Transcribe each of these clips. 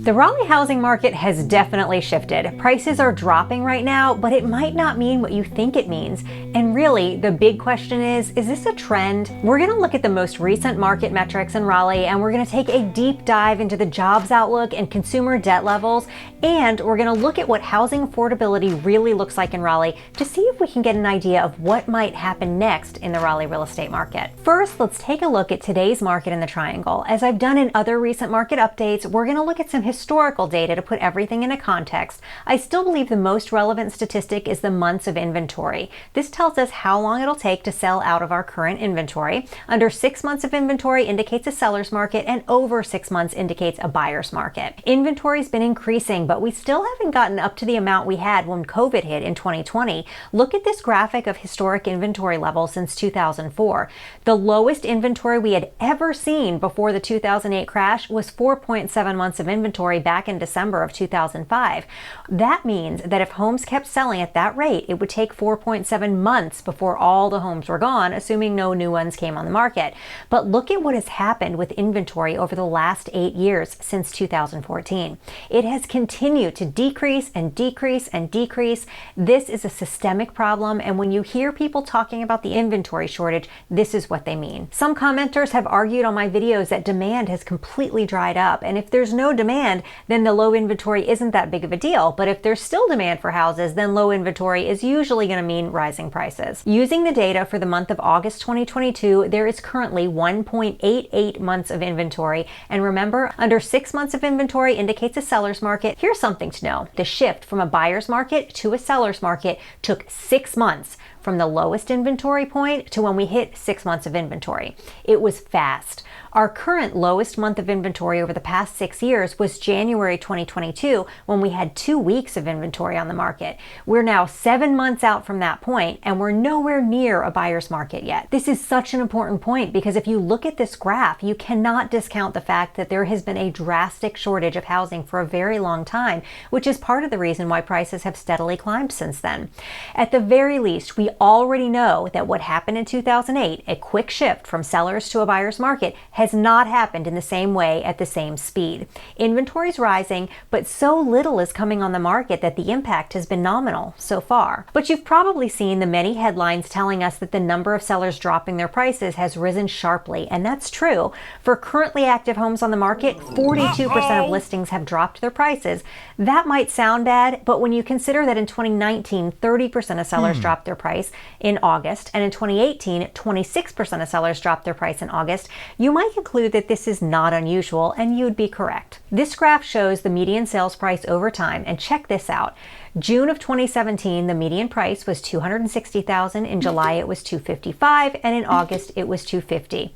The Raleigh housing market has definitely shifted. Prices are dropping right now, but it might not mean what you think it means. And really, the big question is this a trend? We're going to look at the most recent market metrics in Raleigh, and we're going to take a deep dive into the jobs outlook and consumer debt levels, and we're going to look at what housing affordability really looks like in Raleigh to see if we can get an idea of what might happen next in the Raleigh real estate market. First, let's take a look at today's market in the Triangle. As I've done in other recent market updates, we're going to look at some historical data to put everything into context. I still believe the most relevant statistic is the months of inventory. This tells us how long it'll take to sell out of our current inventory. Under 6 months of inventory indicates a seller's market, and over 6 months indicates a buyer's market. Inventory's been increasing, but we still haven't gotten up to the amount we had when COVID hit in 2020. Look at this graphic of historic inventory levels since 2004. The lowest inventory we had ever seen before the 2008 crash was 4.7 months of inventory back in December of 2005. That means that if homes kept selling at that rate, it would take 4.7 months before all the homes were gone, assuming no new ones came on the market. But look at what has happened with inventory over the last 8 years since 2014. It has continued to decrease and decrease and decrease. This is a systemic problem, and when you hear people talking about the inventory shortage, this is what they mean. Some commenters have argued on my videos that demand has completely dried up, and if there's no demand, then the low inventory isn't that big of a deal. But if there's still demand for houses, then low inventory is usually going to mean rising prices. Using the data for the month of August 2022, there is currently 1.88 months of inventory. And remember, under 6 months of inventory indicates a seller's market. Here's something to know. The shift from a buyer's market to a seller's market took 6 months from the lowest inventory point to when we hit 6 months of inventory. It was fast. Our current lowest month of inventory over the past 6 years was January 2022, when we had 2 weeks of inventory on the market. We're now 7 months out from that point, and we're nowhere near a buyer's market yet. This is such an important point because if you look at this graph, you cannot discount the fact that there has been a drastic shortage of housing for a very long time, which is part of the reason why prices have steadily climbed since then. At the very least, we already know that what happened in 2008, a quick shift from sellers to a buyer's market, has not happened in the same way at the same speed. Inventory is rising, but so little is coming on the market that the impact has been nominal so far. But you've probably seen the many headlines telling us that the number of sellers dropping their prices has risen sharply, and that's true. For currently active homes on the market, 42% of listings have dropped their prices. That might sound bad, but when you consider that in 2019, 30% of sellers dropped their price in August, and in 2018, 26% of sellers dropped their price in August, you might conclude that this is not unusual, and you'd be correct. This graph shows the median sales price over time, and check this out. June of 2017, the median price was $260,000. In July, it was $255,000, and in August, it was $250,000.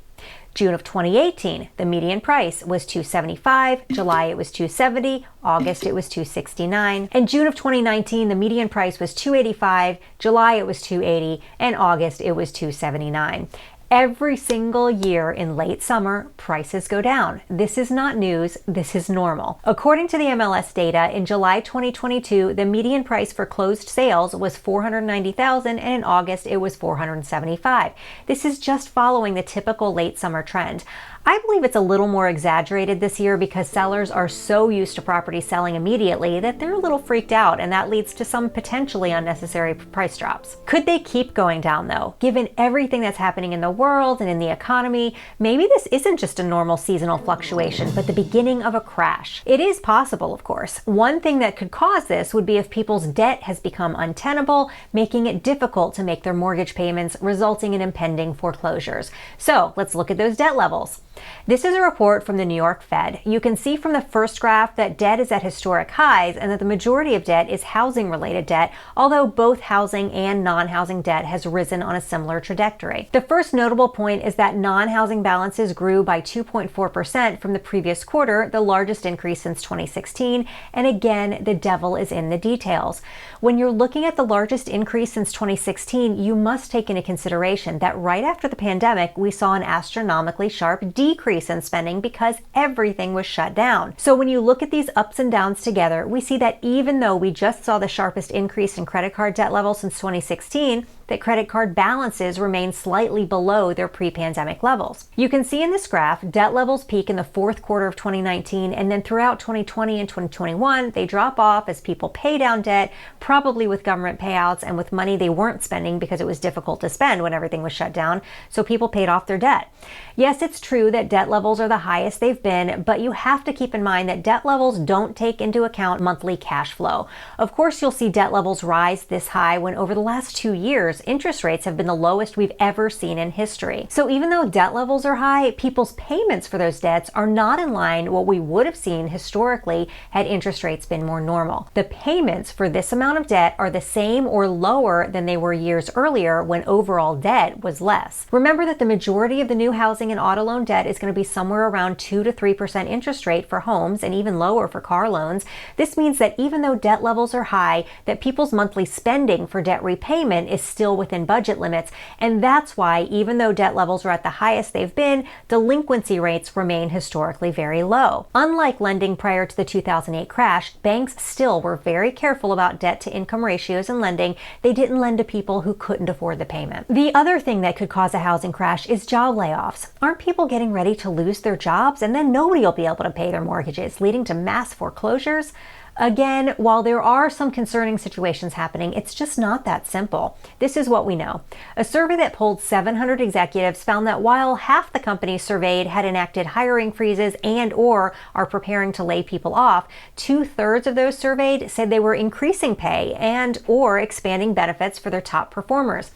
June of 2018, the median price was $275,000. July, it was $270,000. August, it was $269,000. And June of 2019, the median price was $285,000. July, it was $280,000. And August, it was $279,000. Every single year in late summer, prices go down. This is not news, this is normal. According to the MLS data, in July 2022, the median price for closed sales was $490,000, and in August it was $475,000. This is just following the typical late summer trend. I believe it's a little more exaggerated this year because sellers are so used to property selling immediately that they're a little freaked out, and that leads to some potentially unnecessary price drops. Could they keep going down though? Given everything that's happening in the world and in the economy, maybe this isn't just a normal seasonal fluctuation, but the beginning of a crash. It is possible, of course. One thing that could cause this would be if people's debt has become untenable, making it difficult to make their mortgage payments, resulting in impending foreclosures. So let's look at those debt levels. This is a report from the New York Fed. You can see from the first graph that debt is at historic highs and that the majority of debt is housing-related debt, although both housing and non-housing debt has risen on a similar trajectory. The first notable point is that non-housing balances grew by 2.4% from the previous quarter, the largest increase since 2016, and again, the devil is in the details. When you're looking at the largest increase since 2016, you must take into consideration that right after the pandemic, we saw an astronomically sharp decrease in spending because everything was shut down. So when you look at these ups and downs together, we see that even though we just saw the sharpest increase in credit card debt levels since 2016, that credit card balances remain slightly below their pre-pandemic levels. You can see in this graph, debt levels peak in the fourth quarter of 2019, and then throughout 2020 and 2021, they drop off as people pay down debt, probably with government payouts and with money they weren't spending because it was difficult to spend when everything was shut down, so people paid off their debt. Yes, it's true that debt levels are the highest they've been, but you have to keep in mind that debt levels don't take into account monthly cash flow. Of course, you'll see debt levels rise this high when over the last 2 years, interest rates have been the lowest we've ever seen in history. So even though debt levels are high, people's payments for those debts are not in line what we would have seen historically had interest rates been more normal. The payments for this amount of debt are the same or lower than they were years earlier when overall debt was less. Remember that the majority of the new housing and auto loan debt is going to be somewhere around 2 to 3% interest rate for homes and even lower for car loans. This means that even though debt levels are high, that people's monthly spending for debt repayment is still within budget limits. And that's why even though debt levels are at the highest they've been, delinquency rates remain historically very low. Unlike lending prior to the 2008 crash, banks still were very careful about debt to income ratios in lending. They didn't lend to people who couldn't afford the payment. The other thing that could cause a housing crash is job layoffs. Aren't people getting ready to lose their jobs, and then nobody will be able to pay their mortgages, leading to mass foreclosures? Again, while there are some concerning situations happening, it's just not that simple. This is what we know. A survey that polled 700 executives found that while half the companies surveyed had enacted hiring freezes and/or are preparing to lay people off, 2/3 of those surveyed said they were increasing pay and/or expanding benefits for their top performers.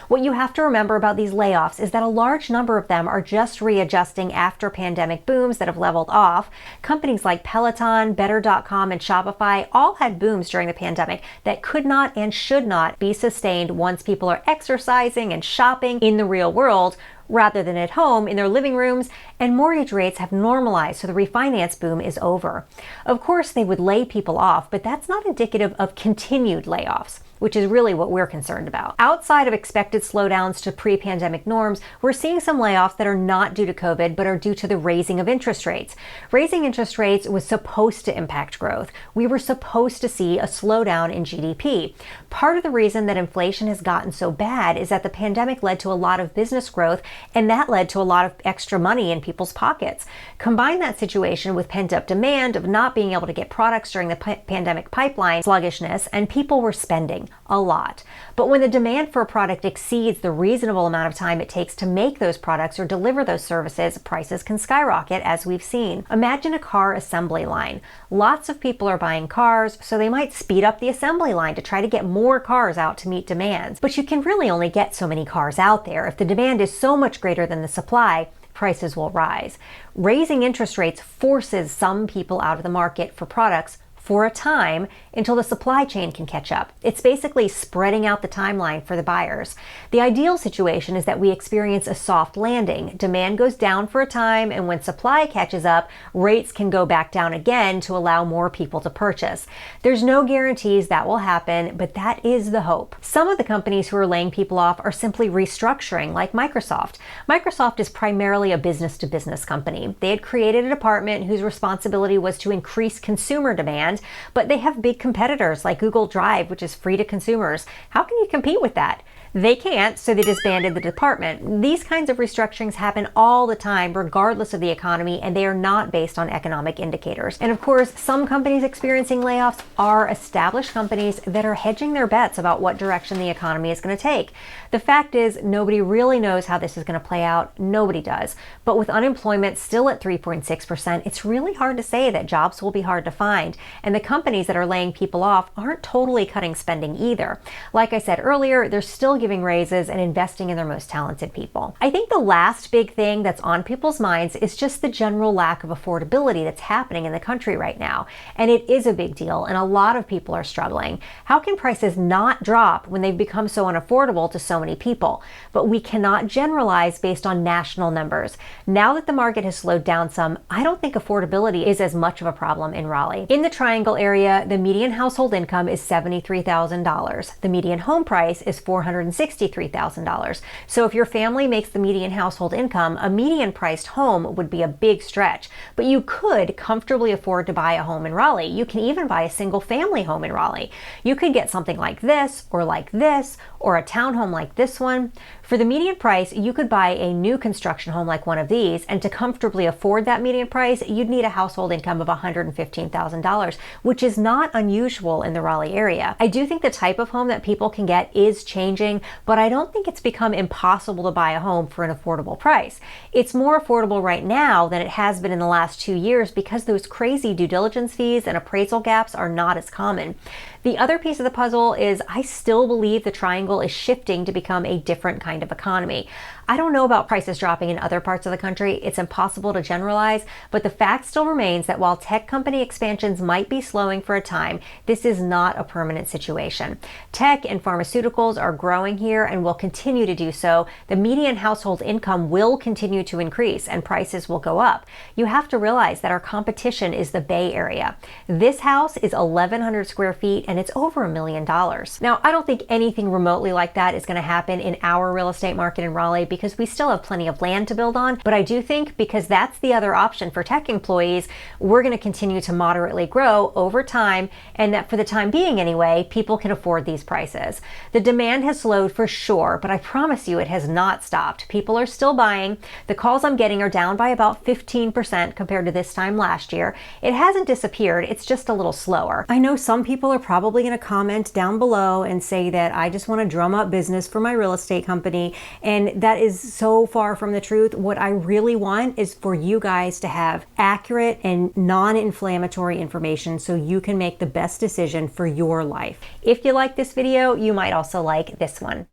What you have to remember about these layoffs is that a large number of them are just readjusting after pandemic booms that have leveled off. Companies like Peloton, Better.com, and Shopify all had booms during the pandemic that could not and should not be sustained once people are exercising and shopping in the real world rather than at home in their living rooms, and mortgage rates have normalized, so the refinance boom is over. Of course, they would lay people off, but that's not indicative of continued layoffs, which is really what we're concerned about. Outside of expected slowdowns to pre-pandemic norms, we're seeing some layoffs that are not due to COVID, but are due to the raising of interest rates. Raising interest rates was supposed to impact growth. We were supposed to see a slowdown in GDP. Part of the reason that inflation has gotten so bad is that the pandemic led to a lot of business growth, and that led to a lot of extra money in people's pockets. Combine that situation with pent-up demand of not being able to get products during the pandemic pipeline sluggishness, and people were spending a lot. But when the demand for a product exceeds the reasonable amount of time it takes to make those products or deliver those services, prices can skyrocket, as we've seen. Imagine a car assembly line. Lots of people are buying cars, so they might speed up the assembly line to try to get more cars out to meet demands. But you can really only get so many cars out there. If the demand is so much greater than the supply, prices will rise. Raising interest rates forces some people out of the market for products for a time until the supply chain can catch up. It's basically spreading out the timeline for the buyers. The ideal situation is that we experience a soft landing. Demand goes down for a time, and when supply catches up, rates can go back down again to allow more people to purchase. There's no guarantees that will happen, but that is the hope. Some of the companies who are laying people off are simply restructuring, like Microsoft. Microsoft is primarily a business-to-business company. They had created a department whose responsibility was to increase consumer demand, but they have big competitors like Google Drive, which is free to consumers. How can you compete with that? They can't, so they disbanded the department. These kinds of restructurings happen all the time, regardless of the economy, and they are not based on economic indicators. And of course, some companies experiencing layoffs are established companies that are hedging their bets about what direction the economy is going to take. The fact is, nobody really knows how this is going to play out. Nobody does. But with unemployment still at 3.6%, it's really hard to say that jobs will be hard to find. And the companies that are laying people off aren't totally cutting spending either. Like I said earlier, they're still giving raises and investing in their most talented people. I think the last big thing that's on people's minds is just the general lack of affordability that's happening in the country right now. And it is a big deal, and a lot of people are struggling. How can prices not drop when they've become so unaffordable to so many people? But we cannot generalize based on national numbers. Now that the market has slowed down some, I don't think affordability is as much of a problem in Raleigh. In the Triangle area, the median household income is $73,000. The median home price is $460,000. $163,000. So if your family makes the median household income, a median priced home would be a big stretch. But you could comfortably afford to buy a home in Raleigh. You can even buy a single family home in Raleigh. You could get something like this, or a townhome like this one. For the median price, you could buy a new construction home like one of these, and to comfortably afford that median price, you'd need a household income of $115,000, which is not unusual in the Raleigh area. I do think the type of home that people can get is changing, but I don't think it's become impossible to buy a home for an affordable price. It's more affordable right now than it has been in the last 2 years because those crazy due diligence fees and appraisal gaps are not as common. The other piece of the puzzle is I still believe the triangle is shifting to become a different kind of economy. I don't know about prices dropping in other parts of the country. It's impossible to generalize, but the fact still remains that while tech company expansions might be slowing for a time, this is not a permanent situation. Tech and pharmaceuticals are growing here and will continue to do so. The median household income will continue to increase and prices will go up. You have to realize that our competition is the Bay Area. This house is 1,100 square feet and it's over $1 million. Now, I don't think anything remotely like that is going to happen in our real estate market in Raleigh because we still have plenty of land to build on. But I do think because that's the other option for tech employees, we're going to continue to moderately grow over time, and that for the time being anyway, people can afford these prices. The demand has slowed for sure, but I promise you it has not stopped. People are still buying. The calls I'm getting are down by about 15% compared to this time last year. It hasn't disappeared, it's just a little slower. I know some people are probably going to comment down below and say that I just want to drum up business for my real estate company, and that is so far from the truth. What I really want is for you guys to have accurate and non-inflammatory information so you can make the best decision for your life. If you like this video, you might also like this one.